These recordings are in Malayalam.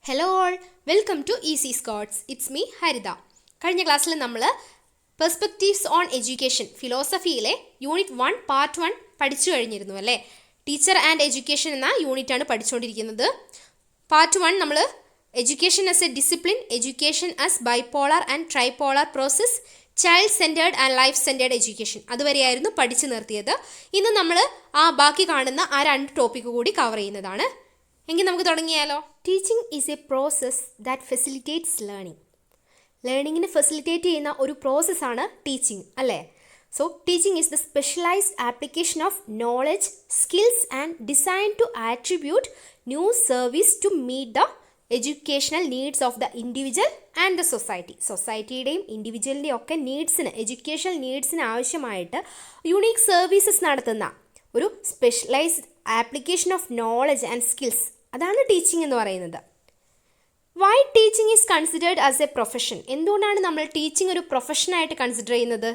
Hello all, welcome to easy scots. It's me Haritha. കഴിഞ്ഞ ക്ലാസ്സിൽ നമ്മൾ പെർസ്പെക്റ്റീവ്സ് ഓൺ എഡ്യൂക്കേഷൻ ഫിലോസഫിയിലെ യൂണിറ്റ് 1 പാർട്ട് 1 പഠിച്ചു കഴിഞ്ഞിരുന്നു അല്ലേ. ടീച്ചർ ആൻഡ് എഡ്യൂക്കേഷൻ എന്ന യൂണിറ്റാണ് പഠിച്ചുകൊണ്ടിരിക്കുന്നത്. പാർട്ട് 1 നമ്മൾ education as a discipline, education as bipolar and tripolar process, child centred and life centred education അതുവരെയായിരുന്നു പഠിച്ചു നിർത്തിയത്. ഇന്ന് നമ്മൾ ബാക്കി കാണുന്ന ആ 2 ടോപ്പിക്ക് കൂടി കവർ ചെയ്യുന്നതാണ്. എങ്കിൽ നമുക്ക് തുടങ്ങിയാലോ. Teaching is a process that facilitates learning. ലേണിങ്ങിന് ഫെസിലിറ്റേറ്റ് ചെയ്യുന്ന ഒരു പ്രോസസ്സാണ് ടീച്ചിങ് അല്ലേ. So teaching is the specialised application of knowledge, skills and design to attribute new service to meet the educational needs of the individual and the society. സൊസൈറ്റിയുടെയും ഇൻഡിവിജ്വലിൻ്റെയും ഒക്കെ നീഡ്സിന്, എഡ്യൂക്കേഷണൽ നീഡ്സിന് ആവശ്യമായിട്ട് യുണീക്ക് സർവീസസ് നടത്തുന്ന ഒരു specialised application of knowledge and skills, അതാണ് ടീച്ചിങ് എന്ന് പറയുന്നത്. Why teaching is considered as a profession? എന്തുകൊണ്ടാണ് നമ്മൾ ടീച്ചിങ് ഒരു പ്രൊഫഷനായിട്ട് കൺസിഡർ ചെയ്യുന്നത്?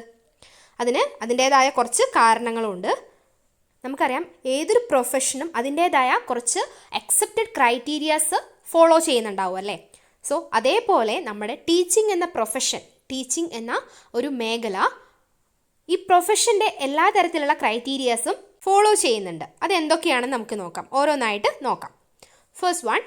അതിൻ്റേതായ കുറച്ച് കാരണങ്ങളുണ്ട്. നമുക്കറിയാം, ഏതൊരു പ്രൊഫഷനും അതിൻ്റേതായ കുറച്ച് അക്സെപ്റ്റഡ് ക്രൈറ്റീരിയാസ് ഫോളോ ചെയ്യുന്നുണ്ടാവും അല്ലേ. സോ അതേപോലെ നമ്മുടെ ടീച്ചിങ് എന്ന പ്രൊഫഷൻ, ടീച്ചിങ് എന്ന ഒരു മേഖല ഈ പ്രൊഫഷൻ്റെ എല്ലാ തരത്തിലുള്ള ക്രൈറ്റീരിയാസും ഫോളോ ചെയ്യുന്നുണ്ട്. അതെന്തൊക്കെയാണെന്ന് നമുക്ക് നോക്കാം, ഓരോന്നായിട്ട് നോക്കാം. First one,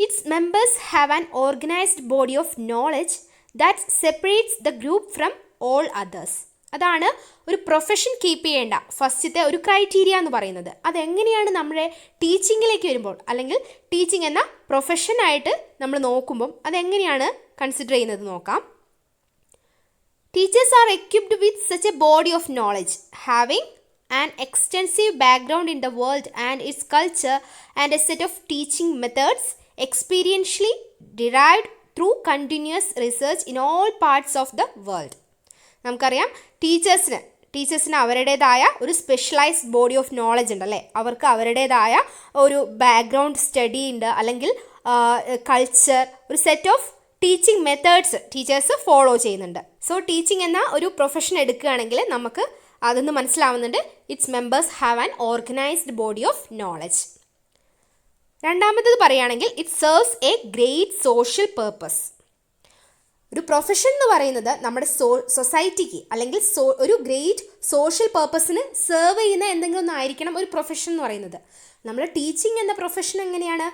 it's members have an organised body of knowledge that separates the group from all others. അതാണ് ഒരു പ്രൊഫഷൻ കീപ്പ് ചെയ്യേണ്ട ഫസ്റ്റത്തെ ഒരു ക്രൈറ്റീരിയ എന്ന് പറയുന്നത്. അതെങ്ങനെയാണ് നമ്മുടെ ടീച്ചിങ്ങിലേക്ക് വരുമ്പോൾ, അല്ലെങ്കിൽ ടീച്ചിങ് എന്ന പ്രൊഫഷനായിട്ട് നമ്മൾ നോക്കുമ്പം അതെങ്ങനെയാണ് കൺസിഡർ ചെയ്യുന്നത് നോക്കാം. Teachers are equipped with such a body of knowledge, having an extensive background in the world and its culture, and a set of teaching methods experientially derived through continuous research in all parts of the world. നമുക്കറിയാം, ടീച്ചേഴ്സിന് അവരുടേതായ ഒരു സ്പെഷ്യലൈസ്ഡ് ബോഡി ഓഫ് നോളജ് ഉണ്ടല്ലേ. അവർക്ക് അവരുടേതായ ഒരു ബാക്ക്ഗ്രൗണ്ട് സ്റ്റഡി ഉണ്ട്, അല്ലെങ്കിൽ കൾച്ചർ, ഒരു set of teaching methods teachers follow ചെയ്യുന്നുണ്ട്. സോ ടീച്ചിങ് എന്ന ഒരു പ്രൊഫഷൻ എടുക്കുകയാണെങ്കിൽ നമുക്ക് അതൊന്ന് മനസ്സിലാവുന്നുണ്ട്. It's members have an organised body of knowledge. രണ്ടാമത്തത് പറയുകയാണെങ്കിൽ it serves A great social purpose. ഒരു പ്രൊഫഷൻ എന്ന് പറയുന്നത് നമ്മുടെ സൊസൈറ്റിക്ക് അല്ലെങ്കിൽ ഒരു ഗ്രേറ്റ് സോഷ്യൽ പേർപ്പസിന് സെർവ് ചെയ്യുന്ന എന്തെങ്കിലും ഒന്നായിരിക്കണം ഒരു പ്രൊഫഷൻ എന്ന് പറയുന്നത്. നമ്മൾ ടീച്ചിങ് എന്ന പ്രൊഫഷൻ എങ്ങനെയാണ്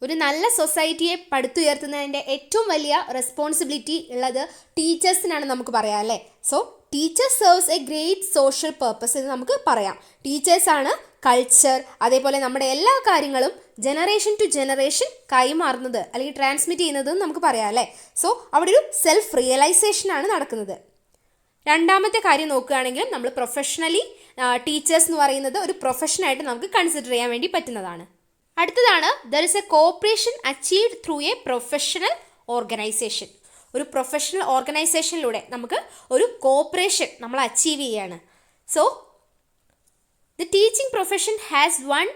ഒരു നല്ല സൊസൈറ്റിയെ പടുത്തുയർത്തുന്നതിൻ്റെ ഏറ്റവും വലിയ റെസ്പോൺസിബിലിറ്റി ഉള്ളത് ടീച്ചേഴ്സിനാണ് നമുക്ക് പറയാം അല്ലേ. So teachers serves A great social purpose എന്ന് നമുക്ക് പറയാം. ടീച്ചേഴ്സാണ് കൾച്ചർ, അതേപോലെ നമ്മുടെ എല്ലാ കാര്യങ്ങളും ജനറേഷൻ ടു ജനറേഷൻ കൈമാറുന്നത് അല്ലെങ്കിൽ ട്രാൻസ്മിറ്റ് ചെയ്യുന്നത് നമുക്ക് പറയാം അല്ലേ. സോ അവിടെ ഒരു സെൽഫ് റിയലൈസേഷനാണ് നടക്കുന്നത്. രണ്ടാമത്തെ കാര്യം നോക്കുകയാണെങ്കിൽ നമ്മൾ പ്രൊഫഷണലി ടീച്ചേഴ്സ് എന്ന് പറയുന്നത് ഒരു പ്രൊഫഷനായിട്ട് നമുക്ക് കൺസിഡർ ചെയ്യാൻ വേണ്ടി പറ്റുന്നതാണ്. അടുത്തതാണ്, there is a cooperation achieved through a professional organisation. ഒരു പ്രൊഫഷണൽ ഓർഗനൈസേഷനിലൂടെ നമുക്ക് ഒരു കോപ്പറേഷൻ നമ്മൾ അച്ചീവ് ചെയ്യാണ്. So the teaching profession has won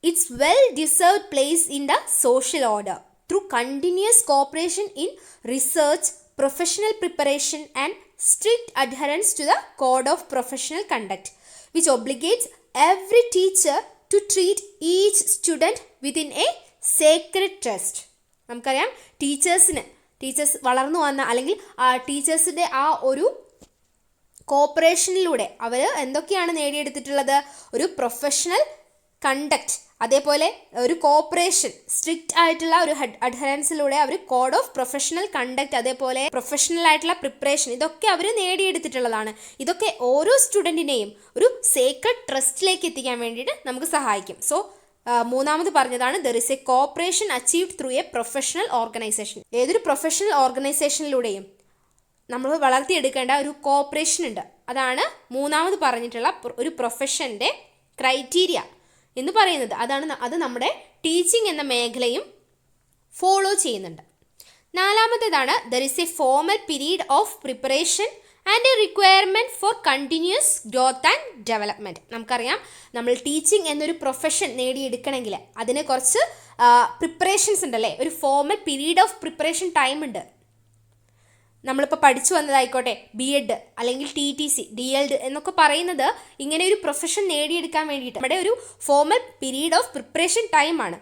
its well deserved place in the social order through continuous cooperation in research, professional preparation and strict adherence to the code of professional conduct which obligates every teacher to treat each student within a sacred trust. നമുക്കറിയാം, ടീച്ചേഴ്സ് വളർന്നു വന്ന അല്ലെങ്കിൽ ടീച്ചേഴ്സിൻ്റെ ആ ഒരു കോപ്പറേഷനിലൂടെ അവർ എന്തൊക്കെയാണ് നേടിയെടുത്തിട്ടുള്ളത്? ഒരു പ്രൊഫഷണൽ കണ്ടക്ട്, അതേപോലെ ഒരു കോപ്പറേഷൻ, സ്ട്രിക്റ്റ് ആയിട്ടുള്ള ഒരു അഡ്ഹറൻസിലൂടെ അവർ കോഡ് ഓഫ് പ്രൊഫഷണൽ കണ്ടക്ട്, അതേപോലെ പ്രൊഫഷണൽ ആയിട്ടുള്ള പ്രിപ്പറേഷൻ, ഇതൊക്കെ അവർ നേടിയെടുത്തിട്ടുള്ളതാണ്. ഇതൊക്കെ ഓരോ സ്റ്റുഡൻറ്റിനെയും ഒരു സേക്രഡ് ട്രസ്റ്റിലേക്ക് എത്തിക്കാൻ വേണ്ടിയിട്ട് നമുക്ക് സഹായിക്കും. സോ മൂന്നാമത് പറഞ്ഞതാണ്, there is a cooperation achieved through a professional organisation. ഏതൊരു പ്രൊഫഷണൽ ഓർഗനൈസേഷനിലൂടെയും നമ്മൾ വളർത്തിയെടുക്കേണ്ട ഒരു കോപ്പറേഷൻ ഉണ്ട്. അതാണ് മൂന്നാമത് പറഞ്ഞിട്ടുള്ള ഒരു പ്രൊഫഷൻ്റെ ക്രൈറ്റീരിയ എന്ന് പറയുന്നത്. അത് നമ്മുടെ ടീച്ചിങ് എന്ന മേഖലയും ഫോളോ ചെയ്യുന്നുണ്ട്. നാലാമത്തേതാണ്, there is a formal period of preparation and a requirement for continuous growth and development. നമുക്കറിയാം, നമ്മൾ ടീച്ചിങ് എന്നൊരു പ്രൊഫഷൻ നേടിയെടുക്കണമെങ്കിൽ അതിന് കുറച്ച് പ്രിപ്പറേഷൻസ് ഉണ്ടല്ലേ. ഒരു formal period of preparation time ഉണ്ട്. നമ്മളിപ്പോൾ പഠിച്ചു വന്നതായിക്കോട്ടെ, BEd അല്ലെങ്കിൽ TTC, DELD എന്നൊക്കെ പറയുന്നത് ഇങ്ങനെ ഒരു പ്രൊഫഷൻ നേടിയെടുക്കാൻ വേണ്ടിയിട്ട് നമ്മുടെ ഒരു ഫോർമൽ പീരീഡ് ഓഫ് പ്രിപ്പറേഷൻ ടൈമാണ്.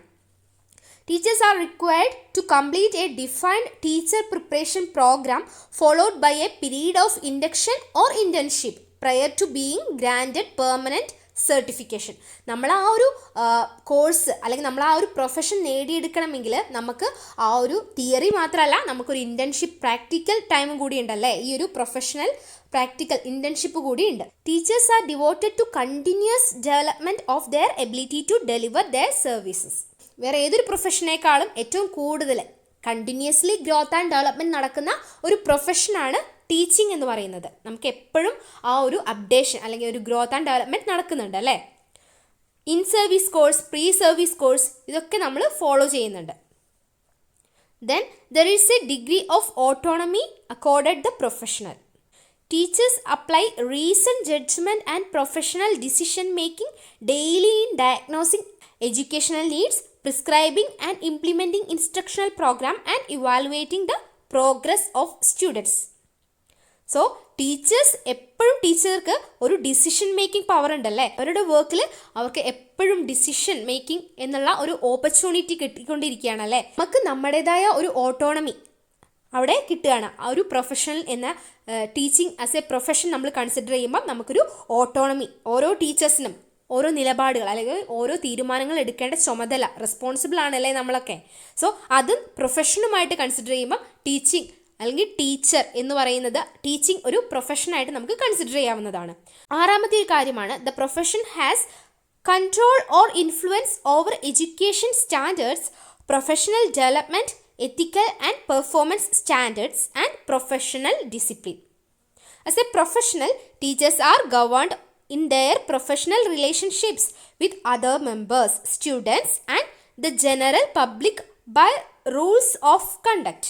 Teachers are required to complete a defined teacher preparation program followed by a period of induction or internship prior to being granted permanent certification. നമ്മൾ ആ ഒരു കോഴ്സ് അല്ലെങ്കിൽ നമ്മൾ ആ ഒരു പ്രൊഫഷൻ നേടിയെടുക്കണമെങ്കിൽ നമുക്ക് ആ ഒരു തിയറി മാത്രമല്ല, നമുക്കൊരു ഇൻറ്റേൺഷിപ്പ് പ്രാക്ടിക്കൽ ടൈമും കൂടി ഉണ്ടല്ലേ, ഈ ഒരു പ്രൊഫഷണൽ പ്രാക്ടിക്കൽ ഇൻറ്റേൺഷിപ്പ് കൂടി ഉണ്ട്. Teachers are devoted to continuous development of their ability to deliver their services. വേറെ ഏതൊരു പ്രൊഫഷനേക്കാളും ഏറ്റവും കൂടുതൽ കണ്ടിന്യൂസ്ലി ഗ്രോത്ത് ആൻഡ് ഡെവലപ്മെൻറ്റ് നടക്കുന്ന ഒരു പ്രൊഫഷനാണ് ടീച്ചിങ് എന്ന് പറയുന്നത്. നമുക്ക് എപ്പോഴും ആ ഒരു അപ്ഡേഷൻ അല്ലെങ്കിൽ ഒരു ഗ്രോത്ത് ആൻഡ് ഡെവലപ്മെൻറ്റ് നടക്കുന്നുണ്ട് അല്ലേ. In service course, pre service course, ഇതൊക്കെ നമ്മൾ ഫോളോ ചെയ്യുന്നുണ്ട്. Then there is A degree of autonomy accorded the professional. Teachers apply reasoned judgment and professional decision making daily in diagnosing educational needs, prescribing and implementing instructional program and evaluating the progress of students. So teachers എപ്പോഴും ടീച്ചർക്ക് ഒരു ഡിസിഷൻ മേക്കിംഗ് പവർ ഉണ്ടല്ലേ. അവരുടെ വർക്കിൽ അവർക്ക് എപ്പോഴും ഡിസിഷൻ മേക്കിംഗ് എന്നുള്ള ഒരു ഓപ്പർച്യൂണിറ്റി കിട്ടിക്കൊണ്ടിരിക്കുകയാണല്ലേ. നമുക്ക് നമ്മുടേതായ ഒരു ഓട്ടോണമി അവിടെ കിട്ടുകയാണ്. ആ ഒരു പ്രൊഫഷണൽ എന്ന ടീച്ചിങ് ആസ് എ പ്രൊഫഷൻ നമ്മൾ കൺസിഡർ ചെയ്യുമ്പോൾ നമുക്കൊരു ഓട്ടോണമി, ഓരോ ടീച്ചേഴ്സിനും ഓരോ നിലപാടുകൾ അല്ലെങ്കിൽ ഓരോ തീരുമാനങ്ങൾ എടുക്കേണ്ട ചുമതല, റെസ്പോൺസിബിൾ ആണല്ലേ നമ്മളൊക്കെ. സോ അതും പ്രൊഫഷനുമായിട്ട് കൺസിഡർ ചെയ്യുമ്പോൾ ടീച്ചിങ് അല്ലെങ്കിൽ ടീച്ചർ എന്ന് പറയുന്നത് ടീച്ചിങ് ഒരു പ്രൊഫഷനായിട്ട് നമുക്ക് കൺസിഡർ ചെയ്യാവുന്നതാണ്. ആറാമത്തെ ഒരു കാര്യമാണ് the profession has control or influence over education standards, professional development, ethical and performance standards and professional discipline. As a professional, teachers are governed in their professional relationships with other members, students and the general public by rules of conduct.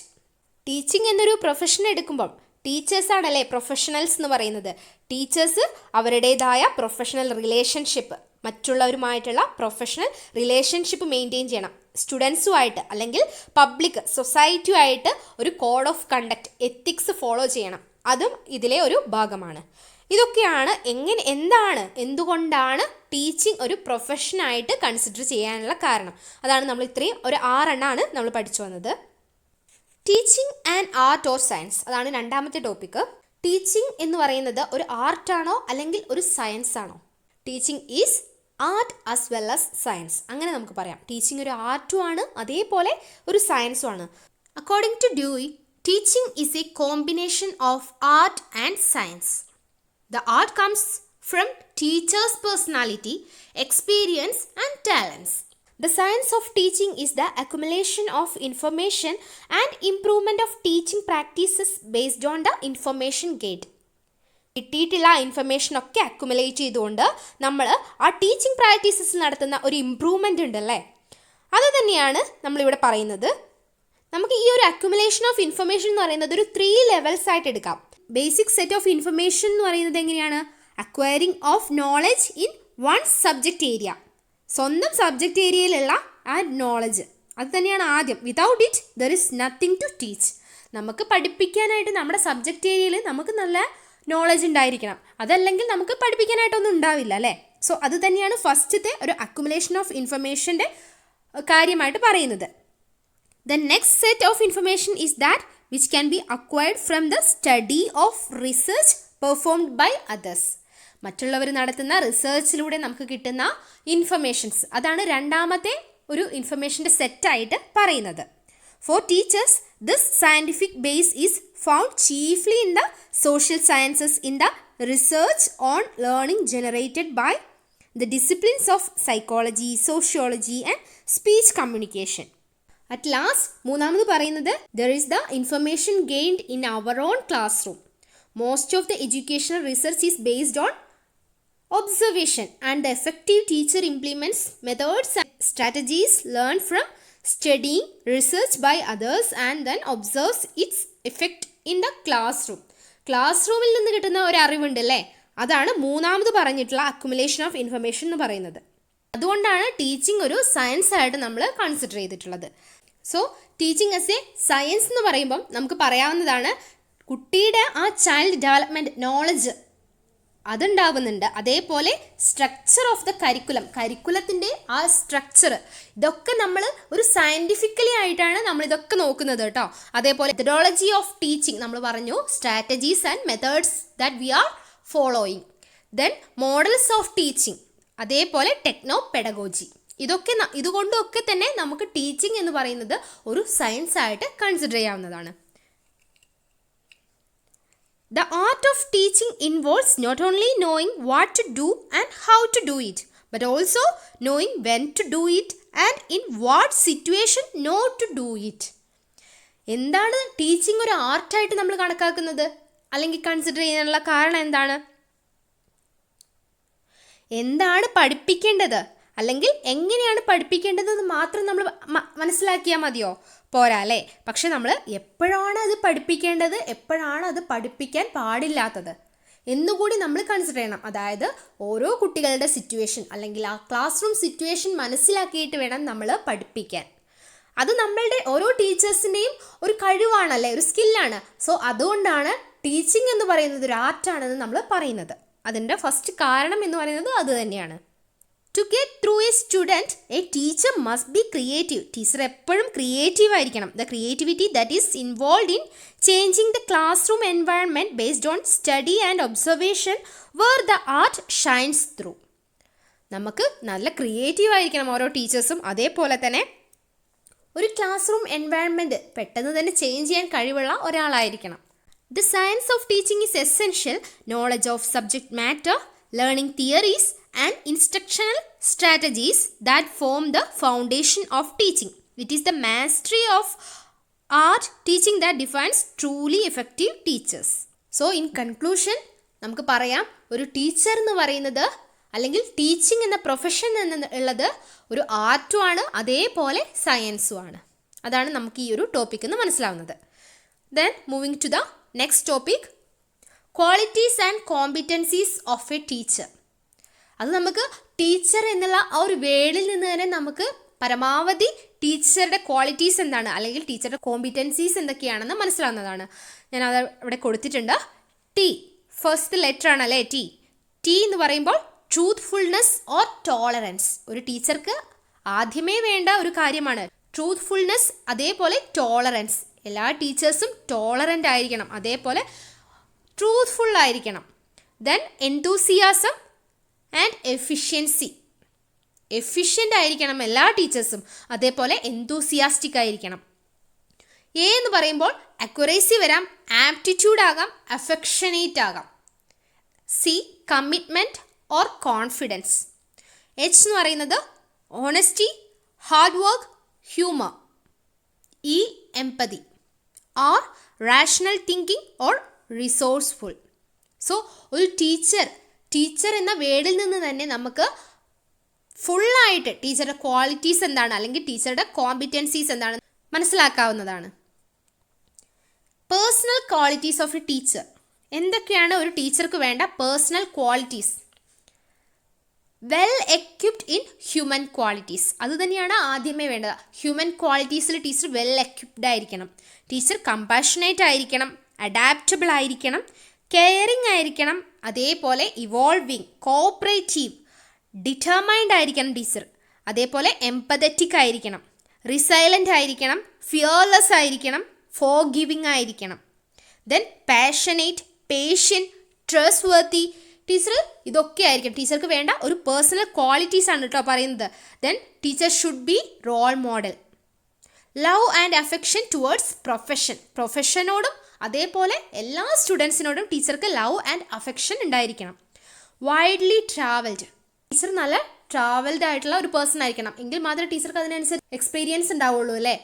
Teaching എന്നൊരു പ്രൊഫഷൻ എടുക്കുമ്പോൾ ടീച്ചേഴ്സാണല്ലേ പ്രൊഫഷണൽസ് എന്ന് പറയുന്നത്. ടീച്ചേഴ്സ് അവരുടേതായ പ്രൊഫഷണൽ റിലേഷൻഷിപ്പ്, മറ്റുള്ളവരുമായിട്ടുള്ള പ്രൊഫഷണൽ റിലേഷൻഷിപ്പ് മെയിൻറ്റെയിൻ ചെയ്യണം. സ്റ്റുഡൻസുമായിട്ട് അല്ലെങ്കിൽ പബ്ലിക് സൊസൈറ്റിയുമായിട്ട് ഒരു code of conduct, ethics follow ചെയ്യണം. അതും ഇതിലെ ഒരു ഭാഗമാണ്. ഇതൊക്കെയാണ് എന്തുകൊണ്ടാണ് ടീച്ചിങ് ഒരു പ്രൊഫഷനായിട്ട് കൺസിഡർ ചെയ്യാനുള്ള കാരണം. അതാണ് നമ്മൾ ഇത്രയും ഒരു 6 എണ്ണമാണ് നമ്മൾ പഠിച്ചു വന്നത്. Teaching and art or science, അതാണ് രണ്ടാമത്തെ ടോപ്പിക്ക്. ടീച്ചിങ് എന്ന് പറയുന്നത് ഒരു ആർട്ടാണോ അല്ലെങ്കിൽ ഒരു സയൻസ് ആണോ? Teaching is art as well as science, അങ്ങനെ നമുക്ക് പറയാം. ടീച്ചിങ് ഒരു ആർട്ടും ആണ്, അതേപോലെ ഒരു സയൻസും ആണ്. According to Dewey, teaching is a combination of art and science. The art comes from teachers personality, experience and talents. The science of teaching is the accumulation of information and improvement of teaching practices based on the information gained. കിട്ടിയിട്ടുള്ള ഇൻഫർമേഷനൊക്കെ അക്യുമുലേറ്റ് ചെയ്തുകൊണ്ട് നമ്മൾ ആ ടീച്ചിങ് പ്രാക്ടീസസ് നടത്തുന്ന ഒരു ഇമ്പ്രൂവ്മെൻ്റ് ഉണ്ടല്ലേ, അത് തന്നെയാണ് നമ്മളിവിടെ പറയുന്നത്. നമുക്ക് ഈ ഒരു അക്യുമുലേഷൻ ഓഫ് ഇൻഫർമേഷൻ എന്ന് പറയുന്നത് ഒരു 3 ലെവൽസ് ആയിട്ട് എടുക്കാം. ബേസിക് സെറ്റ് ഓഫ് ഇൻഫർമേഷൻ എന്ന് പറയുന്നത് എങ്ങനെയാണ്? Acquiring of knowledge in one subject area, സ്വന്തം സബ്ജക്റ്റ് ഏരിയയിലുള്ള ആ നോളജ്, അത് തന്നെയാണ് ആദ്യം. Without it there is nothing to teach. നമുക്ക് പഠിപ്പിക്കാനായിട്ട് നമ്മുടെ സബ്ജക്റ്റ് ഏരിയയിൽ നമുക്ക് നല്ല നോളജ് ഉണ്ടായിരിക്കണം, അതല്ലെങ്കിൽ നമുക്ക് പഠിപ്പിക്കാനായിട്ടൊന്നും ഉണ്ടാവില്ല അല്ലേ. സോ അത് തന്നെയാണ് ഫസ്റ്റത്തെ ഒരു അക്യുമുലേഷൻ ഓഫ് ഇൻഫർമേഷൻ്റെ കാര്യമായിട്ട് പറയുന്നത്. The next set of information is that which can be acquired from the study of research performed by others. മറ്റുള്ളവർ നടത്തുന്ന റിസർച്ചിലൂടെ നമുക്ക് കിട്ടുന്ന ഇൻഫർമേഷൻസ്, അതാണ് രണ്ടാമത്തെ ഒരു ഇൻഫർമേഷൻ്റെ സെറ്റായിട്ട് പറയുന്നത്. For teachers this scientific base is found chiefly in the social sciences, in the research on learning generated by the disciplines of psychology, sociology and speech communication. At last മൂന്നാമത് പറയുന്നത് there is the information gained in our own classroom. Most of the educational research is based on observation and the effective teacher implements methods and strategies learned from studying research by others and then observes its effect in the classroom. Class റൂമിൽ നിന്ന് കിട്ടുന്ന ഒരു അറിവുണ്ട് അല്ലേ, അതാണ് മൂന്നാമത് പറഞ്ഞിട്ടുള്ള അക്യുമുലേഷൻ ഓഫ് ഇൻഫർമേഷൻ എന്ന് പറയുന്നത്. അതുകൊണ്ടാണ് ടീച്ചിങ് ഒരു സയൻസ് ആയിട്ട് നമ്മൾ കൺസിഡർ ചെയ്തിട്ടുള്ളത്. So teaching as A science എന്ന് പറയുമ്പം നമുക്ക് പറയാവുന്നതാണ് കുട്ടിയുടെ ആ ചൈൽഡ് ഡെവലപ്മെൻറ്റ് നോളജ് അതുണ്ടാവുന്നുണ്ട്. അതേപോലെ സ്ട്രക്ചർ ഓഫ് ദ കരിക്കുലത്തിൻ്റെ ആ സ്ട്രക്ചർ, ഇതൊക്കെ നമ്മൾ ഒരു സയൻറ്റിഫിക്കലി ആയിട്ടാണ് നമ്മൾ ഇതൊക്കെ നോക്കുന്നത് കേട്ടോ. അതേപോലെ മെത്തഡോളജി ഓഫ് ടീച്ചിങ് നമ്മൾ പറഞ്ഞു, strategies and methods that we are following. Then models of teaching, അതേപോലെ ടെക്നോ പെഡഗോജി. ഇതുകൊണ്ടൊക്കെ തന്നെ നമുക്ക് ടീച്ചിങ് എന്ന് പറയുന്നത് ഒരു സയൻസ് ആയിട്ട് കൺസിഡർ ചെയ്യാവുന്നതാണ്. The art of teaching involves not only knowing what to do and how to do it, but also knowing when to do it and in what situation not to do it. എന്താണ് ടീച്ചിങ് ഒരു ആർട്ടായിട്ട് നമ്മൾ കണക്കാക്കുന്നത് അല്ലെങ്കിൽ കൺസിഡർ ചെയ്യാനുള്ള കാരണം എന്താണ്? എന്താണ് പഠിപ്പിക്കേണ്ടത് അല്ലെങ്കിൽ എങ്ങനെയാണ് പഠിപ്പിക്കേണ്ടതെന്ന് മാത്രം നമ്മൾ മനസ്സിലാക്കിയാൽ മതിയോ? പോരാ അല്ലേ? പക്ഷെ നമ്മൾ എപ്പോഴാണ് അത് പഠിപ്പിക്കേണ്ടത്, എപ്പോഴാണ് അത് പഠിപ്പിക്കാൻ പാടില്ലാത്തത് എന്നുകൂടി നമ്മൾ കൺസിഡർ ചെയ്യണം. അതായത് ഓരോ കുട്ടികളുടെ സിറ്റുവേഷൻ അല്ലെങ്കിൽ ആ ക്ലാസ് റൂം സിറ്റുവേഷൻ മനസ്സിലാക്കിയിട്ട് വേണം നമ്മൾ പഠിപ്പിക്കാൻ. അത് നമ്മളുടെ ഓരോ ടീച്ചേഴ്സിൻ്റെയും ഒരു കഴിവാണല്ലേ, ഒരു സ്കില്ലാണ്. സോ അതുകൊണ്ടാണ് ടീച്ചിങ് എന്ന് പറയുന്നത് ഒരു ആർട്ടാണെന്ന് നമ്മൾ പറയുന്നത്. അതിൻ്റെ ഫസ്റ്റ് കാരണം എന്ന് പറയുന്നത് അത് തന്നെയാണ്. To get through a student, a teacher must be creative. Teacher എപ്പോഴും ക്രിയേറ്റീവ് ആയിരിക്കണം. The creativity that is involved in changing the classroom environment based on study and observation where the art shines through. നമുക്ക് നല്ല ക്രിയേറ്റീവ് ആയിരിക്കണം ഓരോ ടീച്ചേഴ്സും. അതേപോലെ തന്നെ ഒരു ക്ലാസ് റൂം എൻവയൺമെൻറ്റ് പെട്ടെന്ന് തന്നെ ചേഞ്ച് ചെയ്യാൻ കഴിവുള്ള ഒരാളായിരിക്കണം. The science of teaching is essential. Knowledge of subject matter, learning theories and instructional strategies that form the foundation of teaching. It is the mastery of art teaching that defines truly effective teachers. So in conclusion, നമുക്ക് പറയാം, ഒരു ടീച്ചർ എന്ന് പറയുന്നത് അല്ലെങ്കിൽ ടീച്ചിങ് എന്ന പ്രൊഫഷൻ എന്നുള്ളത് ഒരു ആർട്ടുമാണ്, അതേപോലെ സയൻസും ആണ്. അതാണ് നമുക്ക് ഈ ഒരു ടോപ്പിക് എന്ന് മനസ്സിലാവുന്നത്. Then moving to the next topic, qualities and competencies of a teacher. അത് നമുക്ക് ടീച്ചർ എന്നുള്ള ആ ഒരു വേർഡിൽ നിന്ന് തന്നെ നമുക്ക് പരമാവധി ടീച്ചറുടെ ക്വാളിറ്റീസ് എന്താണ് അല്ലെങ്കിൽ ടീച്ചറുടെ കോമ്പിറ്റൻസീസ് എന്തൊക്കെയാണെന്ന് മനസ്സിലാവുന്നതാണ്. ഞാൻ അത് ഇവിടെ കൊടുത്തിട്ടുണ്ട്. ടി ഫസ്റ്റ് ലെറ്റർ ആണ് അല്ലേ, ടി എന്ന് പറയുമ്പോൾ ട്രൂത്ത്ഫുൾനെസ് ഓർ ടോളറൻസ്. ഒരു ടീച്ചർക്ക് ആദ്യമേ വേണ്ട ഒരു കാര്യമാണ് ട്രൂത്ത്ഫുൾനെസ്, അതേപോലെ ടോളറൻസ്. എല്ലാ ടീച്ചേഴ്സും ടോളറൻ്റ് ആയിരിക്കണം, അതേപോലെ ട്രൂത്ത്ഫുൾ ആയിരിക്കണം. Then enthusiasm and efficiency. Efficient ആയിരിക്കണം എല്ലാ ടീച്ചേഴ്സും, അതേപോലെ എൻതൂസിയാസ്റ്റിക് ആയിരിക്കണം. എ എന്ന് പറയുമ്പോൾ അക്യുറേസി വരാം, ആപ്റ്റിറ്റ്യൂഡ് ആകാം, അഫെക്ഷനേറ്റ് ആകാം. C commitment or confidence. H എന്ന് പറയുന്നത് honesty, hard work, humour. E empathy. R rational thinking or resourceful. So ഒരു ടീച്ചർ എന്ന വേർഡിൽ നിന്ന് തന്നെ നമുക്ക് ഫുള്ളായിട്ട് ടീച്ചറുടെ ക്വാളിറ്റീസ് എന്താണ് അല്ലെങ്കിൽ ടീച്ചറുടെ കോമ്പിറ്റൻസീസ് എന്താണ് മനസ്സിലാക്കാവുന്നതാണ്. Personal qualities of a teacher. എന്തൊക്കെയാണ് ഒരു ടീച്ചർക്ക് വേണ്ട personal qualities? Well equipped in human qualities. അതുതന്നെയാണ് ആദ്യമേ വേണ്ടത്. ഹ്യൂമൻ ക്വാളിറ്റീസിൽ ടീച്ചർ വെൽ എക്വിപ്ഡ് ആയിരിക്കണം. ടീച്ചർ കമ്പാഷനേറ്റ് ആയിരിക്കണം, അഡാപ്റ്റബിൾ ആയിരിക്കണം, കെയറിങ് ആയിരിക്കണം, അതേപോലെ ഇവോൾവിങ്, കോഓപ്പറേറ്റീവ്, ഡിറ്റർമൈൻഡ് ആയിരിക്കണം ടീച്ചർ. അതേപോലെ എംപതറ്റിക് ആയിരിക്കണം, റിസൈലൻ്റ് ആയിരിക്കണം, ഫിയർലെസ് ആയിരിക്കണം, ഫോർഗിവിങ് ആയിരിക്കണം. ദെൻ പാഷനേറ്റ്, പേഷ്യൻറ്റ്, ട്രസ്റ്റ് വർത്തി. ടീച്ചർ ഇതൊക്കെ ആയിരിക്കും ടീച്ചർക്ക് വേണ്ട ഒരു പേഴ്സണൽ ക്വാളിറ്റീസ് ആണ് കേട്ടോ പറയുന്നത്. Then teacher should be role model. Love and affection towards പ്രൊഫഷനോടും അതേപോലെ എല്ലാ സ്റ്റുഡൻസിനോടും ടീച്ചർക്ക് ലവ് ആൻഡ് അഫെക്ഷൻ ഉണ്ടായിരിക്കണം. Widely travelled. ടീച്ചർ നല്ല ട്രാവൽഡ് ആയിട്ടുള്ള ഒരു പേഴ്സൺ ആയിരിക്കണം. എങ്കിൽ മാത്രമേ ടീച്ചർക്ക് അതിനനുസരിച്ച് എക്സ്പീരിയൻസ് ഉണ്ടാവുള്ളൂ അല്ലേ.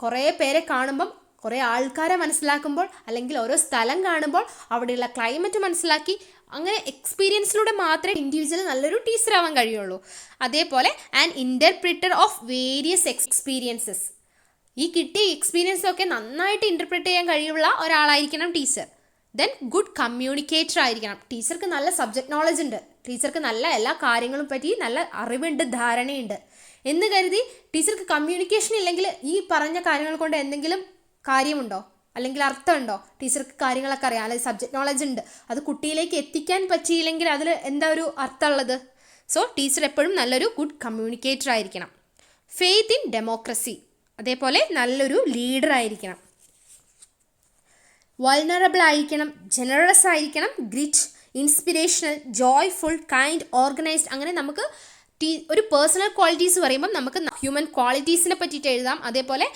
കുറേ പേരെ കാണുമ്പം, കുറേ ആൾക്കാരെ മനസ്സിലാക്കുമ്പോൾ, അല്ലെങ്കിൽ ഓരോ സ്ഥലം കാണുമ്പോൾ അവിടെയുള്ള ക്ലൈമറ്റ് മനസ്സിലാക്കി അങ്ങനെ എക്സ്പീരിയൻസിലൂടെ മാത്രമേ ഇൻഡിവിജ്വൽ നല്ലൊരു ടീച്ചർ ആവാൻ കഴിയുള്ളൂ. അതേപോലെ an interpreter of various experiences. ഈ കിട്ടിയ എക്സ്പീരിയൻസൊക്കെ നന്നായിട്ട് ഇൻ്റർപ്രിറ്റ് ചെയ്യാൻ കഴിയുള്ള ഒരാളായിരിക്കണം ടീച്ചർ. ദെൻ ഗുഡ് കമ്മ്യൂണിക്കേറ്റർ ആയിരിക്കണം. ടീച്ചർക്ക് നല്ല സബ്ജക്റ്റ് നോളജ് ഉണ്ട്, ടീച്ചർക്ക് നല്ല എല്ലാ കാര്യങ്ങളും പറ്റി നല്ല അറിവുണ്ട്, ധാരണയുണ്ട് എന്ന് കരുതി ടീച്ചർക്ക് കമ്മ്യൂണിക്കേഷൻ ഇല്ലെങ്കിൽ ഈ പറഞ്ഞ കാര്യങ്ങൾ കൊണ്ട് എന്തെങ്കിലും കാര്യമുണ്ടോ? അല്ലെങ്കിൽ അർത്ഥമുണ്ടോ? ടീച്ചർക്ക് കാര്യങ്ങളൊക്കെ അറിയാം, അല്ലെങ്കിൽ സബ്ജക്ട് നോളജ് ഉണ്ട്, അത് കുട്ടിയിലേക്ക് എത്തിക്കാൻ പറ്റിയില്ലെങ്കിൽ അതിൽ എന്താ ഒരു അർത്ഥമുള്ളത്? സോ ടീച്ചർ എപ്പോഴും നല്ലൊരു ഗുഡ് കമ്മ്യൂണിക്കേറ്റർ ആയിരിക്കണം. ഫെയ്ത്ത് ഇൻ ഡെമോക്രസി, അതേപോലെ നല്ലൊരു ലീഡർ ആയിരിക്കണം. വൾനറബിൾ ആയിരിക്കണം, ജനറസ് ആയിരിക്കണം, grit, inspirational, joyful, kind, organised. അങ്ങനെ നമുക്ക് ഒരു പേഴ്സണൽ ക്വാളിറ്റീസ് പറയുമ്പം നമുക്ക് ഹ്യൂമൻ ക്വാളിറ്റീസിനെ പറ്റിയിട്ട് എഴുതാം. അതേപോലെ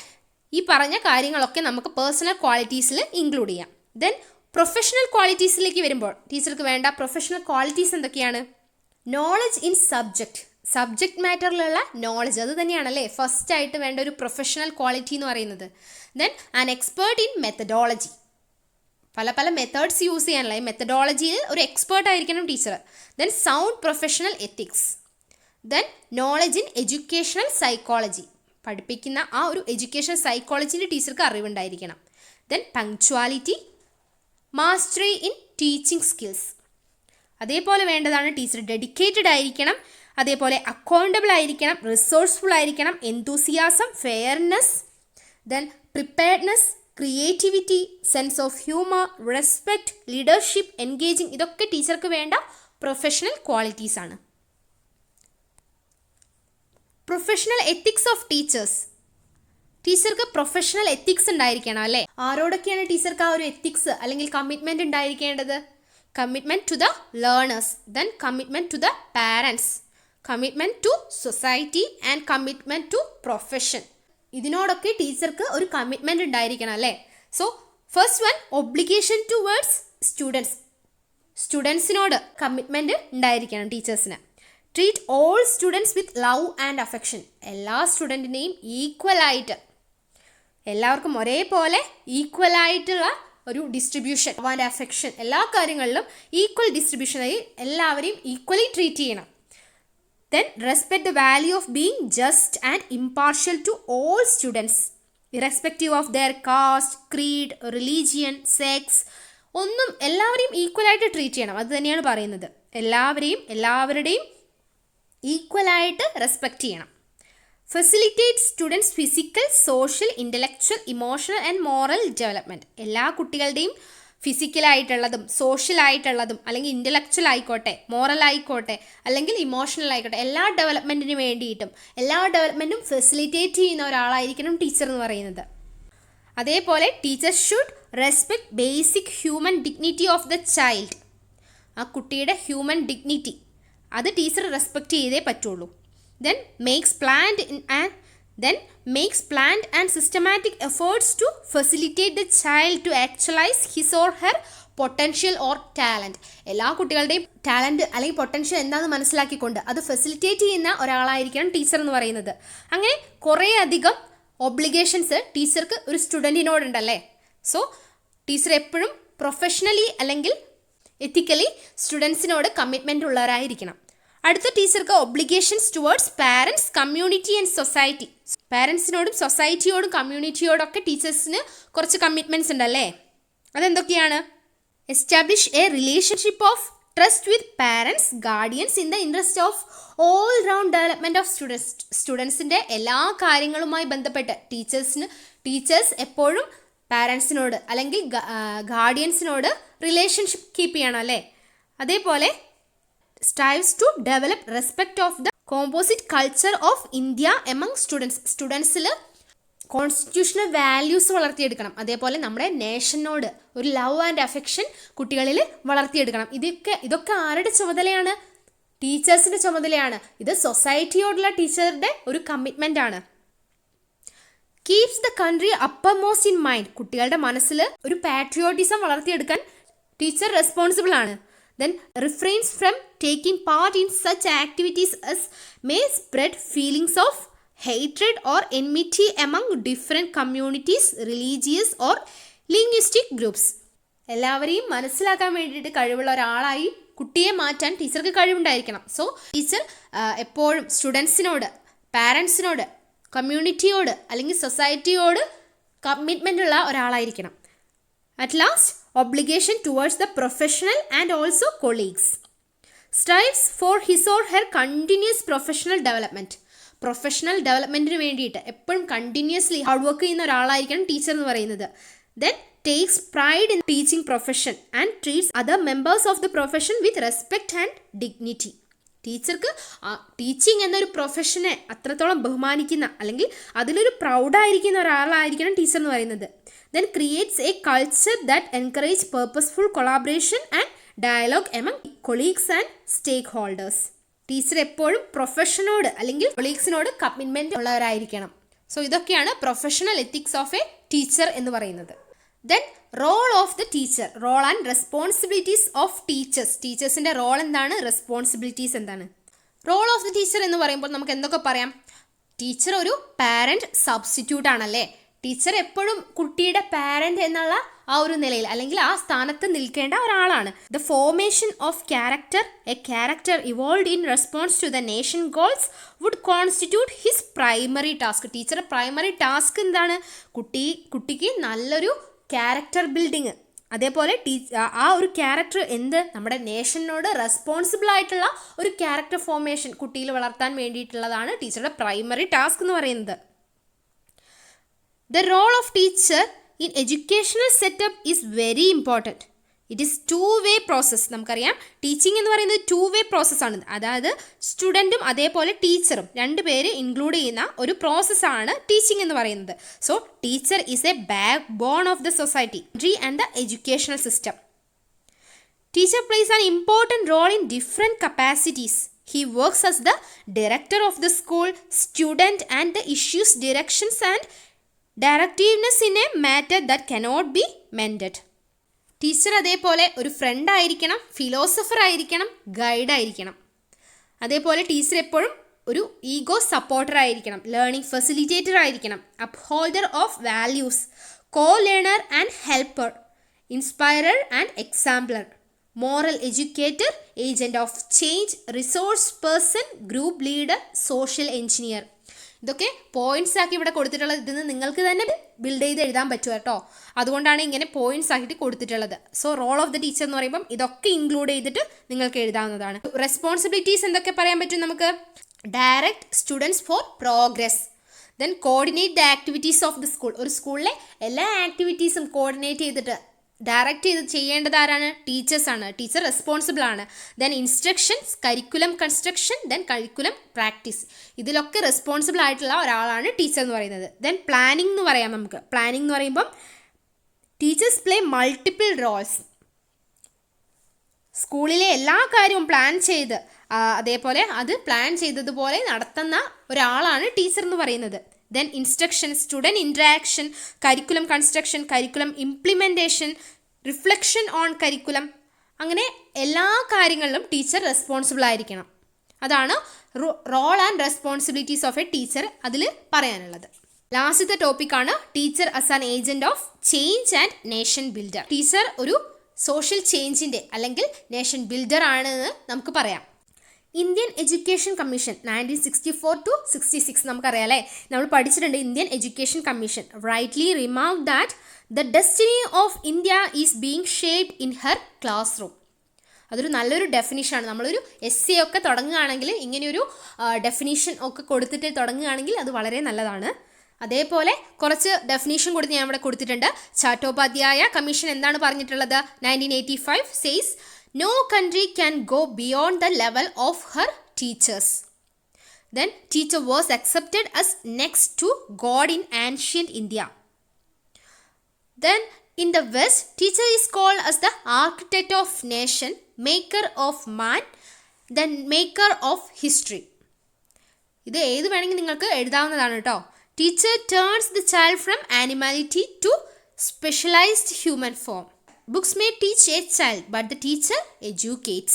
ഈ പറഞ്ഞ കാര്യങ്ങളൊക്കെ നമുക്ക് പേഴ്സണൽ ക്വാളിറ്റീസിൽ ഇൻക്ലൂഡ് ചെയ്യാം. ദെൻ പ്രൊഫഷണൽ ക്വാളിറ്റീസിലേക്ക് വരുമ്പോൾ ടീച്ചർക്ക് വേണ്ട പ്രൊഫഷണൽ ക്വാളിറ്റീസ് എന്തൊക്കെയാണ്? നോളജ് ഇൻ സബ്ജക്റ്റ് മാറ്ററിലുള്ള നോളജ്, അത് തന്നെയാണല്ലേ ഫസ്റ്റ് ആയിട്ട് വേണ്ട ഒരു പ്രൊഫഷണൽ ക്വാളിറ്റി എന്ന് പറയുന്നത്. Then an expert in methodology, പല മെത്തേഡ്സ് യൂസ് ചെയ്യാനുള്ള ഈ മെത്തഡോളജിയിൽ ഒരു എക്സ്പേർട്ട് ആയിരിക്കണം teacher. Then sound professional ethics. Then knowledge in educational psychology, പഠിപ്പിക്കുന്ന ആ ഒരു എഡ്യൂക്കേഷൻ സൈക്കോളജിയിൽ ടീച്ചർക്ക് അറിവുണ്ടായിരിക്കണം. Then punctuality, mastery in teaching skills. അതേപോലെ വേണ്ടതാണ് ടീച്ചർ ഡെഡിക്കേറ്റഡ് ആയിരിക്കണം, അതേപോലെ അക്കൗണ്ടബിൾ ആയിരിക്കണം, റിസോഴ്സ്ഫുൾ ആയിരിക്കണം, എന്തൂസിയാസം, fairness, then preparedness, creativity, sense of humour, respect, leadership, engaging. ഇതൊക്കെ ടീച്ചർക്ക് വേണ്ട പ്രൊഫഷണൽ ക്വാളിറ്റീസ് ആണ്. പ്രൊഫഷണൽ എത്തിക്സ് ഓഫ് ടീച്ചേഴ്സ്, ടീച്ചർക്ക് പ്രൊഫഷണൽ എത്തിക്സ് ഉണ്ടായിരിക്കണം അല്ലേ? ആരോടൊക്കെയാണ് ടീച്ചർക്ക് ആ ഒരു എത്തിക്സ് അല്ലെങ്കിൽ കമ്മിറ്റ്മെൻറ്റ് ഉണ്ടായിരിക്കേണ്ടത്? Commitment to the learners, then commitment to the parents, commitment to society and commitment to profession. ഇതിനോടൊക്കെ ടീച്ചർക്ക് ഒരു കമ്മിറ്റ്മെൻറ്റ് ഉണ്ടായിരിക്കണം അല്ലേ? So first one, obligation towards സ്റ്റുഡൻസിനോട് കമ്മിറ്റ്മെൻറ്റ് ഉണ്ടായിരിക്കണം ടീച്ചേഴ്സിന്. Treat all students with love and affection, എല്ലാ സ്റ്റുഡൻറ്റിനെയും ഈക്വലായിട്ട്, എല്ലാവർക്കും ഒരേപോലെ ഈക്വലായിട്ടുള്ള ഒരു ഡിസ്ട്രിബ്യൂഷൻ ആൻഡ് അഫെക്ഷൻ, എല്ലാ കാര്യങ്ങളിലും ഈക്വൽ ഡിസ്ട്രിബ്യൂഷനായി എല്ലാവരെയും ഈക്വലി ട്രീറ്റ് ചെയ്യണം. Then respect the value of being just and impartial to all students, irrespective of their caste, creed, religion, sex. ഒന്നും എല്ലാവരെയും ഈക്വലായിട്ട് ട്രീറ്റ് ചെയ്യണം. അത് തന്നെയാണ് പറയുന്നത്. എല്ലാവരുടെയും ഈക്വലായിട്ട് റെസ്പെക്റ്റ് ചെയ്യണം. Facilitate students physical, social, intellectual, emotional and moral development. എല്ലാ കുട്ടികളുടെയും ഫിസിക്കലായിട്ടുള്ളതും സോഷ്യലായിട്ടുള്ളതും അല്ലെങ്കിൽ ഇൻ്റലക്ച്വൽ ആയിക്കോട്ടെ, മോറൽ ആയിക്കോട്ടെ, അല്ലെങ്കിൽ ഇമോഷണൽ ആയിക്കോട്ടെ, എല്ലാ ഡെവലപ്മെൻറ്റിന് വേണ്ടിയിട്ടും എല്ലാ ഡെവലപ്മെൻറ്റും ഫെസിലിറ്റേറ്റ് ചെയ്യുന്ന ഒരാളായിരിക്കണം ടീച്ചർ എന്ന് പറയുന്നത്. അതേപോലെ teacher should respect basic human dignity of the child. ആ കുട്ടിയുടെ ഹ്യൂമൻ ഡിഗ്നിറ്റി അത് ടീച്ചർ റെസ്പെക്റ്റ് ചെയ്തേ പറ്റുള്ളൂ. Then makes planned and systematic efforts to facilitate the child to actualize his or her potential or talent. എല്ലാ കുട്ടികളുടെയും ടാലൻറ്റ് അല്ലെങ്കിൽ പൊട്ടൻഷ്യൽ എന്താണെന്ന് മനസ്സിലാക്കിക്കൊണ്ട് അത് ഫെസിലിറ്റേറ്റ് ചെയ്യുന്ന ഒരാളായിരിക്കണം ടീച്ചർ എന്ന് പറയുന്നത്. അങ്ങനെ കുറേ അധികം ഒബ്ലിഗേഷൻസ് ടീച്ചർക്ക് ഒരു സ്റ്റുഡൻറ്റിനോടുണ്ടല്ലേ. സോ ടീച്ചർ എപ്പോഴും പ്രൊഫഷണലി അല്ലെങ്കിൽ എത്തിക്കലി സ്റ്റുഡൻസിനോട് കമ്മിറ്റ്മെൻ്റ് ഉള്ളവരായിരിക്കണം. അടുത്ത ടീച്ചർക്ക് obligations towards parents, community and society. പാരൻസിനോടും സൊസൈറ്റിയോടും കമ്മ്യൂണിറ്റിയോടൊക്കെ ടീച്ചേഴ്സിന് കുറച്ച് കമ്മിറ്റ്മെൻറ്റ്സ് ഉണ്ടല്ലേ. അതെന്തൊക്കെയാണ്? Establish a relationship of trust with parents, guardians in the interest of all round development of സ്റ്റുഡൻസിൻ്റെ എല്ലാ കാര്യങ്ങളുമായി ബന്ധപ്പെട്ട് ടീച്ചേഴ്സ് എപ്പോഴും പാരൻസിനോട് അല്ലെങ്കിൽ ഗാർഡിയൻസിനോട് റിലേഷൻഷിപ്പ് കീപ്പ് ചെയ്യണം അല്ലേ. അതേപോലെ strives to develop respect of the composite culture of India among students. സ്റ്റുഡൻസിൽ കോൺസ്റ്റിറ്റ്യൂഷണൽ വാല്യൂസ് വളർത്തിയെടുക്കണം. അതേപോലെ നമ്മുടെ നേഷനോട് ഒരു ലവ് ആൻഡ് അഫെക്ഷൻ കുട്ടികളിൽ വളർത്തിയെടുക്കണം. ഇതൊക്കെ ആരുടെ ചുമതലയാണ്? ടീച്ചേഴ്സിൻ്റെ ചുമതലയാണ്. ഇത് സൊസൈറ്റിയോടുള്ള ടീച്ചറുടെ ഒരു കമ്മിറ്റ്മെൻ്റ് ആണ്. Keeps the country upper most in mind. കുട്ടികളുടെ മനസ്സിൽ ഒരു പാട്രിയോട്ടിസം വളർത്തിയെടുക്കാൻ ടീച്ചർ റെസ്പോൺസിബിൾ ആണ്. Then refrains from taking part in such activities as may spread feelings of hatred or enmity among different communities, religious or linguistic groups. എല്ലാവരെയും മനസ്സിലാക്കാൻ വേണ്ടിയിട്ട് കഴിവുള്ള ഒരാളായി കുട്ടിയെ മാറ്റാൻ ടീച്ചർക്ക് കഴിവുണ്ടായിരിക്കണം. സോ ടീച്ചർ എപ്പോഴും സ്റ്റുഡൻസിനോട്, പാരൻസിനോട്, കമ്മ്യൂണിറ്റിയോട് അല്ലെങ്കിൽ സൊസൈറ്റിയോട് കമ്മിറ്റ്മെൻ്റ് ഉള്ള ഒരാളായിരിക്കണം. At last, obligation towards the professional and also colleagues. Strives for his or her continuous professional development. Professional ഡെവലപ്മെൻറ്റിന് വേണ്ടിയിട്ട് എപ്പോഴും കണ്ടിന്യൂസ്ലി ഹാർഡ് വർക്ക് ചെയ്യുന്ന ഒരാളായിരിക്കണം ടീച്ചർ എന്ന് പറയുന്നത്. then takes pride in teaching profession and treats other members of the profession with respect and dignity. ടീച്ചർക്ക് ടീച്ചിങ് എന്നൊരു പ്രൊഫഷനെ അത്രത്തോളം ബഹുമാനിക്കുന്ന അല്ലെങ്കിൽ അതിലൊരു പ്രൗഡായിരിക്കുന്ന ഒരാളായിരിക്കണം ടീച്ചർ എന്ന് പറയുന്നത്. Then creates a culture that encourage purposeful collaboration and dialogue among colleagues and stakeholders. Teacher എപ്പോഴും പ്രൊഫഷനോട് അല്ലെങ്കിൽ കൊളീഗ്സിനോട് കമ്മിറ്റ്മെൻറ്റ് ഉള്ളവരായിരിക്കണം. സോ ഇതൊക്കെയാണ് professional ethics of a teacher എന്ന് പറയുന്നത്. Then role of the teacher, role and responsibilities of teachers. ടീച്ചേഴ്സിൻ്റെ റോൾ എന്താണ്, റെസ്പോൺസിബിലിറ്റീസ് എന്താണ്? റോൾ ഓഫ് ദ ടീച്ചർ എന്ന് പറയുമ്പോൾ നമുക്ക് എന്തൊക്കെ പറയാം? ടീച്ചർ ഒരു പാരൻറ്റ് സബ്സ്റ്റിറ്റ്യൂട്ട് ആണല്ലേ. ടീച്ചർ എപ്പോഴും കുട്ടിയുടെ പാരൻറ്റ് എന്നുള്ള ആ ഒരു നിലയിൽ അല്ലെങ്കിൽ ആ സ്ഥാനത്ത് നിൽക്കേണ്ട ഒരാളാണ്. The formation of character, a character evolved in response to the nation goals would constitute his primary task. ടീച്ചറുടെ പ്രൈമറി ടാസ്ക് എന്താണ്? കുട്ടിക്ക് നല്ലൊരു ക്യാരക്ടർ ബിൽഡിങ്, അതേപോലെ ആ ഒരു ക്യാരക്ടർ നമ്മുടെ നേഷനോട് റെസ്പോൺസിബിൾ ആയിട്ടുള്ള ഒരു ക്യാരക്ടർ ഫോർമേഷൻ കുട്ടിയിൽ വളർത്താൻ വേണ്ടിയിട്ടുള്ളതാണ് ടീച്ചറുടെ പ്രൈമറി ടാസ്ക് എന്ന് പറയുന്നത്. The role of teacher in educational setup is very important. It is two-way process. നമുക്കറിയാം ടീച്ചിങ് എന്ന് പറയുന്നത് two-way പ്രോസസ്സാണ്. അതായത് സ്റ്റുഡൻറ്റും അതേപോലെ ടീച്ചറും രണ്ടുപേര് ഇൻക്ലൂഡ് ചെയ്യുന്ന ഒരു പ്രോസസ്സാണ് ടീച്ചിങ് എന്ന് പറയുന്നത്. So teacher is a backbone of the society and the educational system. Teacher plays an important role in different capacities. He works as the director of the school, student, and the issues directions and directiveness in a matter that cannot be mended. Teacher അതേപോലെ ഒരു ഫ്രണ്ട് ആയിരിക്കണം, ഫിലോസഫർ ആയിരിക്കണം, ഗൈഡ് ആയിരിക്കണം. അതേപോലെ ടീച്ചർ എപ്പോഴും ഒരു ഈഗോ സപ്പോർട്ടർ ആയിരിക്കണം, ലേണിംഗ് ഫെസിലിറ്റേറ്റർ ആയിരിക്കണം, upholder of values, co learner and helper, inspirer and exemplar, moral educator, agent of change, resource person, group leader, social engineer. ഇതൊക്കെ പോയിന്റ്സ് ആക്കി ഇവിടെ കൊടുത്തിട്ടുള്ളത്. ഇതിന് നിങ്ങൾക്ക് തന്നെ ബിൽഡ് ചെയ്ത് എഴുതാൻ പറ്റും കേട്ടോ. അതുകൊണ്ടാണ് ഇങ്ങനെ പോയിന്റ്സ് ആക്കിയിട്ട് കൊടുത്തിട്ടുള്ളത്. So role of the teacher എന്ന് പറയുമ്പം ഇതൊക്കെ ഇൻക്ലൂഡ് ചെയ്തിട്ട് നിങ്ങൾക്ക് എഴുതാവുന്നതാണ്. റെസ്പോൺസിബിലിറ്റീസ് എന്തൊക്കെ പറയാൻ പറ്റും നമുക്ക്? Direct students four progress, then coordinate the activities of the school. ഒരു സ്കൂളിലെ എല്ലാ ആക്ടിവിറ്റീസും കോർഡിനേറ്റ് ചെയ്തിട്ട് ഡയറക്റ്റ് ചെയ്ത് ചെയ്യേണ്ടത് ആരാണ്? ടീച്ചേഴ്സാണ്. ടീച്ചർ റെസ്പോൺസിബിൾ ആണ്. Then instructions, curriculum construction, then curriculum practice. ഇതിലൊക്കെ റെസ്പോൺസിബിൾ ആയിട്ടുള്ള ഒരാളാണ് ടീച്ചർ എന്ന് പറയുന്നത്. ദെൻ പ്ലാനിംഗ് എന്ന് പറയാം നമുക്ക്. പ്ലാനിംഗ് എന്ന് പറയുമ്പം ടീച്ചേഴ്സ് പ്ലേ മൾട്ടിപ്പിൾ റോൾസ്. സ്കൂളിലെ എല്ലാ കാര്യവും പ്ലാൻ ചെയ്ത് അതേപോലെ അത് പ്ലാൻ ചെയ്തതുപോലെ നടത്തുന്ന ഒരാളാണ് ടീച്ചർ എന്ന് പറയുന്നത്. Then instruction, student interaction, curriculum construction, curriculum implementation, reflection on curriculum, അങ്ങനെ എല്ലാ കാര്യങ്ങളിലും ടീച്ചർ റെസ്പോൺസിബിൾ ആയിരിക്കണം. അതാണ് role and responsibilities of a teacher അതിൽ പറയാനുള്ളത്. ലാസ്റ്റത്തെ ടോപ്പിക്കാണ് teacher as an agent of change and nation builder. Teacher ഒരു സോഷ്യൽ ചേഞ്ചിൻ്റെ അല്ലെങ്കിൽ നേഷൻ ബിൽഡർ ആണെന്ന് നമുക്ക് പറയാം. ഇന്ത്യൻ എഡ്യൂക്കേഷൻ കമ്മീഷൻ 1964 to 66 നമുക്കറിയാം അല്ലേ, നമ്മൾ പഠിച്ചിട്ടുണ്ട്. Indian education commission rightly remark that the destiny of India is being shaped in her class room. അതൊരു നല്ലൊരു ഡെഫിനിഷനാണ്. നമ്മളൊരു എസ്സേ ഒക്കെ തുടങ്ങുകയാണെങ്കിൽ ഇങ്ങനെയൊരു ഡെഫിനിഷൻ ഒക്കെ കൊടുത്തിട്ട് തുടങ്ങുകയാണെങ്കിൽ അത് വളരെ നല്ലതാണ്. അതേപോലെ കുറച്ച് ഡെഫിനിഷൻ കൊടുത്ത് ഞാൻ ഇവിടെ കൊടുത്തിട്ടുണ്ട്. ചാറ്റോപാധ്യായ കമ്മീഷൻ എന്താണ് പറഞ്ഞിട്ടുള്ളത്? 1985 says no country can go beyond the level of her teachers. Then teacher was accepted as next to God in ancient India. Then in the West, teacher is called as the architect of nation, maker of man, then maker of history. ഇത് ഏത് വേണമെങ്കിൽ നിങ്ങൾക്ക് എഴുതാവുന്നതാണ് കേട്ടോ. Teacher turns the child from animality to specialized human form. Books may teach a child, but the teacher educates.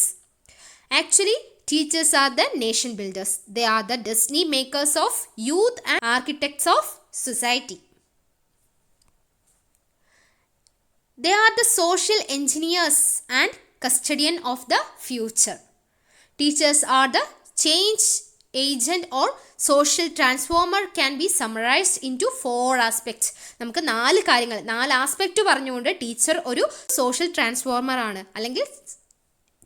Actually, teachers are the nation builders. They are the destiny makers of youth and architects of society. They are the social engineers and custodian of the future. Teachers are the change agent or social transformer can be summarized into 4 aspects. നമുക്ക് 4 കാര്യങ്ങൾ 4 ആസ്പെക്റ്റ് പറഞ്ഞുകൊണ്ട് ടീച്ചർ ഒരു സോഷ്യൽ ട്രാൻസ്ഫോർമർ ആണ് അല്ലെങ്കിൽ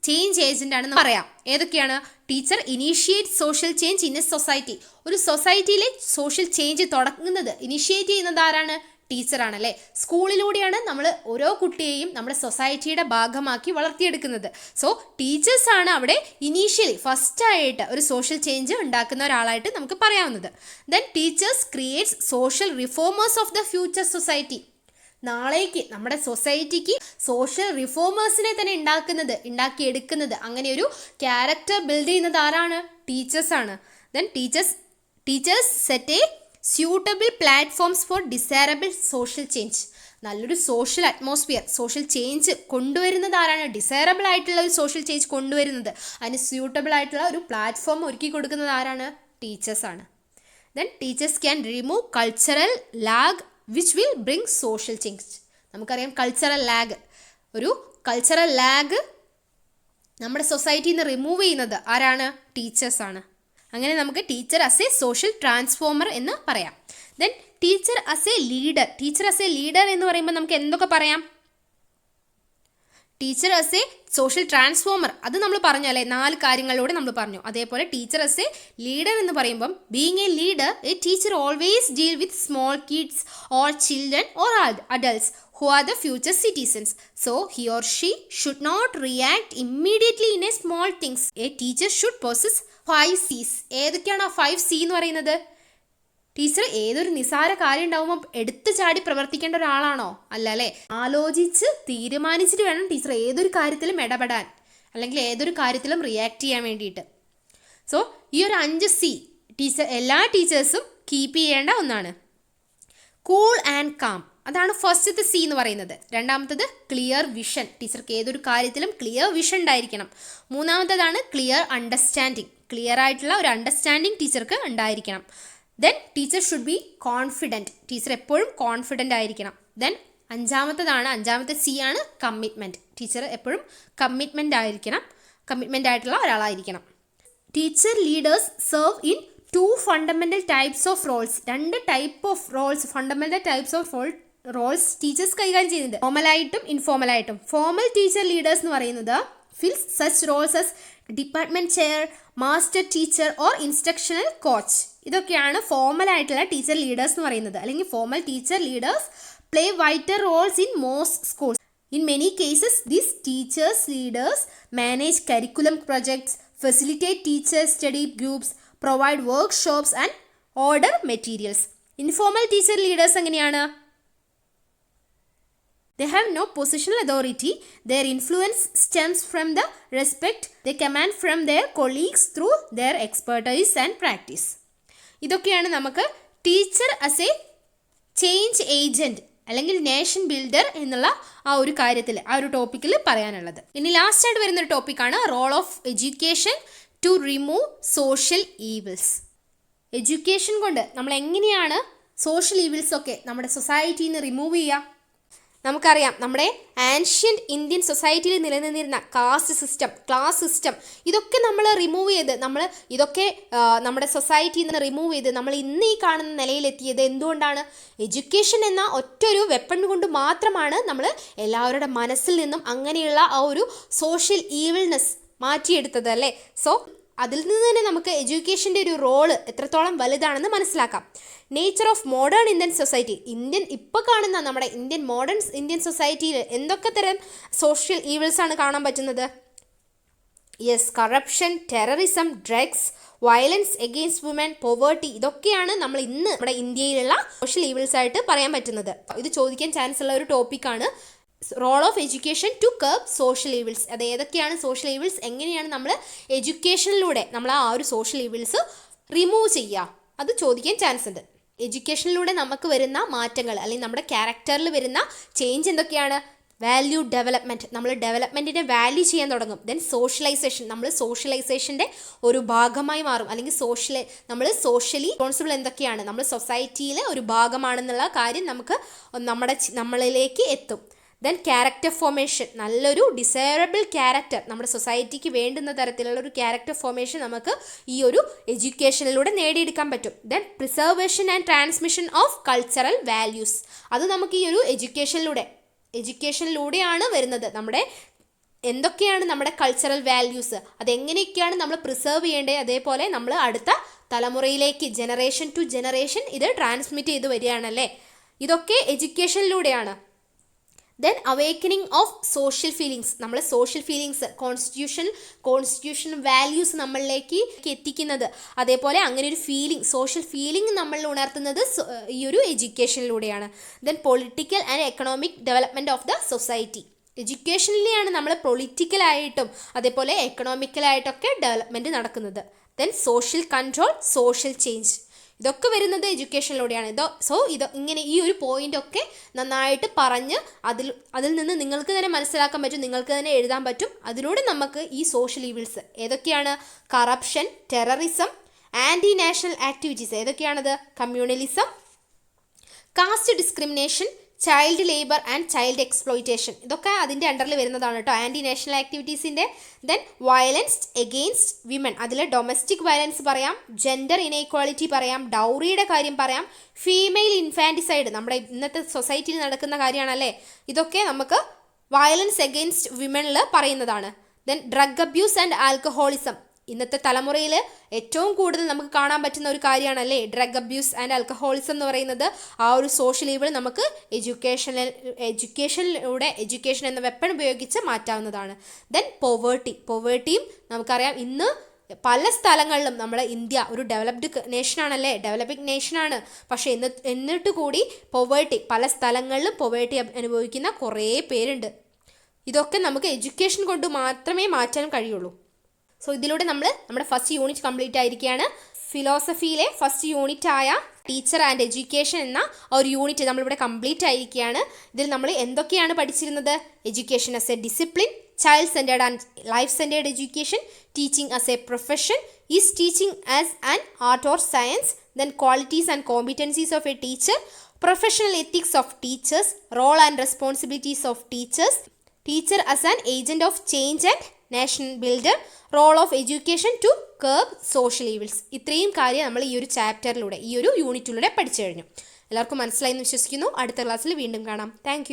ചേഞ്ച് ഏജന്റ് ആണെന്ന് പറയാം. ഏതൊക്കെയാണ്? Teacher initiate social change in A society. ഒരു സൊസൈറ്റിയിലെ സോഷ്യൽ ചേഞ്ച് തുടങ്ങുന്നത് ഇനിഷ്യേറ്റ് ചെയ്യുന്നത് ആരാണ്? ടീച്ചറാണല്ലേ. സ്കൂളിലൂടെയാണ് നമ്മൾ ഓരോ കുട്ടിയെയും നമ്മുടെ സൊസൈറ്റിയുടെ ഭാഗമാക്കി വളർത്തിയെടുക്കുന്നത്. സോ ടീച്ചേഴ്സാണ് അവിടെ ഇനീഷ്യലി ഫസ്റ്റായിട്ട് ഒരു സോഷ്യൽ ചേഞ്ച് ഉണ്ടാക്കുന്ന ഒരാളായിട്ട് നമുക്ക് പറയാവുന്നത്. Then teachers creates social reformers of the future society. നാളേക്ക് നമ്മുടെ സൊസൈറ്റിക്ക് സോഷ്യൽ റിഫോമേഴ്സിനെ തന്നെ ഉണ്ടാക്കിയെടുക്കുന്നത്, അങ്ങനെ ഒരു ക്യാരക്ടർ ബിൽഡ് ചെയ്യുന്നത് ആരാണ്? ടീച്ചേഴ്സാണ്. Then teachers set a suitable platforms for desirable social change. നല്ലൊരു സോഷ്യൽ അറ്റ്മോസ്ഫിയർ, സോഷ്യൽ ചേഞ്ച് കൊണ്ടുവരുന്നത് ആരാണ്? ഡിസൈറബിൾ ആയിട്ടുള്ള ഒരു സോഷ്യൽ ചേഞ്ച് കൊണ്ടുവരുന്നത്, അതിന് സ്യൂട്ടബിൾ ആയിട്ടുള്ള ഒരു പ്ലാറ്റ്ഫോം ഒരുക്കി കൊടുക്കുന്നത് ആരാണ്? ടീച്ചേഴ്സാണ്. Then teachers can remove cultural lag which will bring social change. നമുക്കറിയാം കൾച്ചറൽ ലാഗ് നമ്മുടെ സൊസൈറ്റിയിൽ നിന്ന് റിമൂവ് ചെയ്യുന്നത് ആരാണ്? ടീച്ചേഴ്സാണ്. അങ്ങനെ നമുക്ക് teacher as a social transformer എന്ന് പറയാം. Then teacher as a leader എന്ന് പറയുമ്പോൾ നമുക്ക് എന്തൊക്കെ പറയാം? Teacher as a social transformer, അത് നമ്മൾ പറഞ്ഞു അല്ലേ, 4 കാര്യങ്ങളിലൂടെ നമ്മൾ പറഞ്ഞു. അതേപോലെ ടീച്ചർ ആസ് എ ലീഡർ എന്ന് പറയുമ്പം being A leader, A teacher always deal with small kids or children or adults who are the future citizens. So he or she should not react immediately in a small things. A teacher should possess 5 C's. ഏതൊക്കെയാണ് ആ 5 C എന്ന് പറയുന്നത്? ടീച്ചർ ഏതൊരു നിസാര കാര്യം ഉണ്ടാവുമ്പോൾ എടുത്തു ചാടി പ്രവർത്തിക്കേണ്ട ഒരാളാണോ? അല്ല അല്ലേ. ആലോചിച്ച് തീരുമാനിച്ചിട്ട് വേണം ടീച്ചർ ഏതൊരു കാര്യത്തിലും ഇടപെടാൻ, അല്ലെങ്കിൽ ഏതൊരു കാര്യത്തിലും റിയാക്ട് ചെയ്യാൻ വേണ്ടിയിട്ട്. സോ ഈ ഒരു 5 C എല്ലാ ടീച്ചേഴ്സും കീപ്പ് ചെയ്യേണ്ട ഒന്നാണ്. കൂൾ ആൻഡ് കാം, അതാണ് ഫസ്റ്റത്തെ C എന്ന് പറയുന്നത്. രണ്ടാമത്തത് ക്ലിയർ വിഷൻ, ടീച്ചർക്ക് ഏതൊരു കാര്യത്തിലും ക്ലിയർ വിഷൻ ഉണ്ടായിരിക്കണം. മൂന്നാമത്തതാണ് ക്ലിയർ അണ്ടർസ്റ്റാൻഡിങ്, ക്ലിയർ ആയിട്ടുള്ള ഒരു അണ്ടർസ്റ്റാൻഡിങ് ടീച്ചർക്ക് ഉണ്ടായിരിക്കണം. Then teacher should be confident, teacher എപ്പോഴും കോൺഫിഡൻ്റ് ആയിരിക്കണം. ദെൻ അഞ്ചാമത്തെ C ആണ് കമ്മിറ്റ്മെൻറ്റ്, ടീച്ചർ എപ്പോഴും കമ്മിറ്റ്മെൻ്റ് ആയിട്ടുള്ള ഒരാളായിരിക്കണം. Teacher leaders serve in 2 fundamental types of roles. 2 type of roles, fundamental types of roles teachers കൈകാര്യം ചെയ്യുന്നുണ്ട്, ഫോമലായിട്ടും ഇൻഫോമലായിട്ടും. ഫോമൽ ടീച്ചർ ലീഡേഴ്സ് എന്ന് പറയുന്നത് fills such roles as department chair, master teacher or instructional coach. ഇതൊക്കെയാണ് ഫോമൽ ആയിട്ടുള്ള ടീച്ചർ ലീഡേഴ്സ് എന്ന് പറയുന്നത്. അല്ലെങ്കിൽ formal teacher leaders play vital Rolls in most schools. In many cases, these teachers leaders manage curriculum projects, facilitate teacher study groups, provide workshops and order materials. Informal teacher leaders എങ്ങനെയാണ്? They have no positional authority. Their influence stems from the respect they command from their colleagues through their expertise and practice. ഇതൊക്കെയാണ് നമുക്ക് teacher as A change agent അല്ലെങ്കിൽ നേഷൻ ബിൽഡർ എന്നുള്ള ആ ഒരു കാര്യത്തിൽ, ആ ഒരു ടോപ്പിക്കിൽ പറയാനുള്ളത്. ഇനി ലാസ്റ്റ് ആയിട്ട് വരുന്നൊരു ടോപ്പിക്കാണ് role of education to remove social evils. Education കൊണ്ട് നമ്മൾ എങ്ങനെയാണ് സോഷ്യൽ ഈവിൾസ് ഒക്കെ നമ്മുടെ സൊസൈറ്റിയിൽ നിന്ന് റിമൂവ് ചെയ്യുക? നമുക്കറിയാം നമ്മുടെ ആൻഷ്യൻറ്റ് ഇന്ത്യൻ സൊസൈറ്റിയിൽ നിലനിന്നിരുന്ന കാസ്റ്റ് സിസ്റ്റം, ക്ലാസ് സിസ്റ്റം, ഇതൊക്കെ നമ്മൾ റിമൂവ് ചെയ്ത് ഇതൊക്കെ നമ്മുടെ സൊസൈറ്റിയിൽ നിന്ന് റിമൂവ് ചെയ്ത് നമ്മൾ ഇന്ന് ഈ കാണുന്ന നിലയിലെത്തിയത് എന്തുകൊണ്ടാണ്? എഡ്യൂക്കേഷൻ എന്ന ഒറ്റൊരു വെപ്പൺ കൊണ്ട് മാത്രമാണ് നമ്മൾ എല്ലാവരുടെ മനസ്സിൽ നിന്നും അങ്ങനെയുള്ള ആ ഒരു സോഷ്യൽ ഈവിൾനെസ് മാറ്റിയെടുത്തത് അല്ലേ. സോ അതിൽ നിന്ന് തന്നെ നമുക്ക് എഡ്യൂക്കേഷൻ്റെ ഒരു റോള് എത്രത്തോളം വലുതാണെന്ന് മനസ്സിലാക്കാം. Nature of modern Indian society, ഇപ്പോൾ കാണുന്ന നമ്മുടെ മോഡേൺ ഇന്ത്യൻ സൊസൈറ്റിയിൽ എന്തൊക്കെ തരം സോഷ്യൽ ഈവിൾസ് ആണ് കാണാൻ പറ്റുന്നത്? Yes, corruption, terrorism, drugs, violence against woman, poverty, ഇതൊക്കെയാണ് നമ്മൾ ഇന്ന് നമ്മുടെ ഇന്ത്യയിലുള്ള സോഷ്യൽ ഈവിൾസ് ആയിട്ട് പറയാൻ പറ്റുന്നത്. ഇത് ചോദിക്കാൻ ചാൻസ് ഉള്ള ഒരു ടോപ്പിക്കാണ് role of education to curb social evils. അത് ഏതൊക്കെയാണ് സോഷ്യൽ ഈവിൾസ്, എങ്ങനെയാണ് നമ്മൾ എഡ്യൂക്കേഷനിലൂടെ നമ്മൾ ആ ഒരു സോഷ്യൽ ഈവിൾസ് റിമൂവ് ചെയ്യുക, അത് ചോദിക്കാൻ ചാൻസ് ഉണ്ട്. എഡ്യൂക്കേഷനിലൂടെ നമുക്ക് വരുന്ന മാറ്റങ്ങൾ അല്ലെങ്കിൽ നമ്മുടെ ക്യാരക്ടറിൽ വരുന്ന ചേഞ്ച് എന്തൊക്കെയാണ്? വാല്യൂ ഡെവലപ്മെൻറ്റ്, നമ്മൾ ഡെവലപ്മെൻറ്റിനെ വാല്യൂ ചെയ്യാൻ തുടങ്ങും. ദെൻ സോഷ്യലൈസേഷൻ, നമ്മൾ സോഷ്യലൈസേഷൻ്റെ ഒരു ഭാഗമായി മാറും. അല്ലെങ്കിൽ നമ്മൾ സോഷ്യലി റെസ്പോൺസിബിൾ എന്തൊക്കെയാണ്, നമ്മൾ സൊസൈറ്റിയിലെ ഒരു ഭാഗമാണെന്നുള്ള കാര്യം നമ്മളിലേക്ക് എത്തും. ദെൻ ക്യാരക്ടർ ഫോർമേഷൻ, നല്ലൊരു ഡിസൈറബിൾ ക്യാരക്ടർ, നമ്മുടെ സൊസൈറ്റിക്ക് വേണ്ടുന്ന തരത്തിലുള്ള ഒരു ക്യാരക്ടർ ഫോർമേഷൻ നമുക്ക് ഈ ഒരു എഡ്യൂക്കേഷനിലൂടെ നേടിയെടുക്കാൻ പറ്റും. Then preservation and transmission of cultural values, അത് നമുക്ക് ഈ ഒരു എഡ്യൂക്കേഷനിലൂടെയാണ് വരുന്നത്. എന്തൊക്കെയാണ് നമ്മുടെ കൾച്ചറൽ വാല്യൂസ്, അതെങ്ങനെയൊക്കെയാണ് നമ്മൾ പ്രിസർവ് ചെയ്യേണ്ടത്, അതേപോലെ നമ്മൾ അടുത്ത തലമുറയിലേക്ക് ജനറേഷൻ ടു ജനറേഷൻ ഇത് ട്രാൻസ്മിറ്റ് ചെയ്ത് വരികയാണല്ലേ. ഇതൊക്കെ എഡ്യൂക്കേഷനിലൂടെയാണ്. Then awakening of social feelings, നമ്മൾ സോഷ്യൽ ഫീലിങ്സ് കോൺസ്റ്റിറ്റ്യൂഷൻ വാല്യൂസ് നമ്മളിലേക്ക് എത്തിക്കുന്നത്, അതേപോലെ അങ്ങനെ ഒരു സോഷ്യൽ ഫീലിംഗ് നമ്മളിൽ ഉണർത്തുന്നത് ഈ ഒരു എഡ്യൂക്കേഷനിലൂടെയാണ്. Then political and economic development of the society, എഡ്യൂക്കേഷനിലെയാണ് നമ്മൾ പൊളിറ്റിക്കലായിട്ടും അതേപോലെ എക്കണോമിക്കലായിട്ടൊക്കെ ഡെവലപ്മെൻറ്റ് നടക്കുന്നത്. Then social control, social change, ഇതൊക്കെ വരുന്നത് എഡ്യൂക്കേഷനിലൂടെയാണ്. ഇങ്ങനെ ഈ ഒരു പോയിൻ്റൊക്കെ നന്നായിട്ട് പറഞ്ഞ് അതിൽ നിന്ന് നിങ്ങൾക്ക് തന്നെ മനസ്സിലാക്കാൻ പറ്റും, നിങ്ങൾക്ക് തന്നെ എഴുതാൻ പറ്റും. അതിലൂടെ നമുക്ക് ഈ സോഷ്യൽ ഈവിൾസ് ഏതൊക്കെയാണ്? Corruption, terrorism, anti national activities ഏതൊക്കെയാണത്? Communalism, caste discrimination, child labour and child exploitation, ഇതൊക്കെ അതിൻ്റെ അണ്ടറിൽ വരുന്നതാണ് കേട്ടോ, ആൻറ്റി നാഷണൽ ആക്ടിവിറ്റീസിൻ്റെ. ദെൻ വയലൻസ് എഗെയിൻസ്റ്റ് വിമൻ, അതിൽ ഡൊമസ്റ്റിക് വയലൻസ് പറയാം, ജെൻഡർ ഇനീക്വാളിറ്റി പറയാം, ഡൗറിയുടെ കാര്യം പറയാം, ഫീമെയിൽ ഇൻഫാൻറ്റിസൈഡ് നമ്മുടെ ഇന്നത്തെ സൊസൈറ്റിയിൽ നടക്കുന്ന കാര്യമാണല്ലേ, ഇതൊക്കെ നമുക്ക് വയലൻസ് എഗെയിൻസ്റ്റ് വിമനിൽ പറയുന്നതാണ്. Then drug abuse and alcoholism, ഇന്നത്തെ തലമുറയിൽ ഏറ്റവും കൂടുതൽ നമുക്ക് കാണാൻ പറ്റുന്ന ഒരു കാര്യമാണല്ലേ ഡ്രഗ് അബ്യൂസ് ആൻഡ് ആൽക്കഹോളിസം എന്ന് പറയുന്നത്. ആ ഒരു സോഷ്യൽ ഈവിൾ നമുക്ക് എഡ്യൂക്കേഷനിലൂടെ എഡ്യൂക്കേഷൻ എന്ന വെപ്പൺ ഉപയോഗിച്ച് മാറ്റാവുന്നതാണ്. ദെൻ പോവേർട്ടിയും നമുക്കറിയാം, ഇന്ന് പല സ്ഥലങ്ങളിലും നമ്മുടെ ഇന്ത്യ ഒരു ഡെവലപ്ഡ് നേഷനാണല്ലേ, ഡെവലപ്പിംഗ് നേഷനാണ്. പക്ഷേ എന്നിട്ട് കൂടി പല സ്ഥലങ്ങളിലും പൊവേർട്ടി അനുഭവിക്കുന്ന കുറേ പേരുണ്ട്. ഇതൊക്കെ നമുക്ക് എഡ്യൂക്കേഷൻ കൊണ്ട് മാത്രമേ മാറ്റാൻ കഴിയുള്ളൂ. ഇതിലൂടെ നമ്മുടെ ഫസ്റ്റ് യൂണിറ്റ് കംപ്ലീറ്റ് ആയിരിക്കുകയാണ്. ഫിലോസഫിയിലെ ഫസ്റ്റ് യൂണിറ്റ് ആയ ടീച്ചർ ആൻഡ് എഡ്യൂക്കേഷൻ എന്ന ഒരു യൂണിറ്റ് നമ്മളിവിടെ കംപ്ലീറ്റ് ആയിരിക്കുകയാണ്. ഇതിൽ നമ്മൾ എന്തൊക്കെയാണ് പഠിച്ചിരുന്നത്? Education as a discipline, child centred and life centred education, teaching as a profession, is teaching as an art or science, then qualities and competencies of a teacher, professional ethics of teachers, role and responsibilities of teachers, teacher as an agent of change and nation builder, role of education to curb social evils. ഇത്രയും കാര്യം നമ്മൾ ഈ ഒരു ചാപ്റ്ററിലൂടെ ഈ ഒരു യൂണിറ്റിലൂടെ പഠിച്ചു കഴിഞ്ഞു. എല്ലാവർക്കും മനസ്സിലായി എന്ന് വിശ്വസിക്കുന്നു. അടുത്ത ക്ലാസ്സിൽ വീണ്ടും കാണാം. താങ്ക്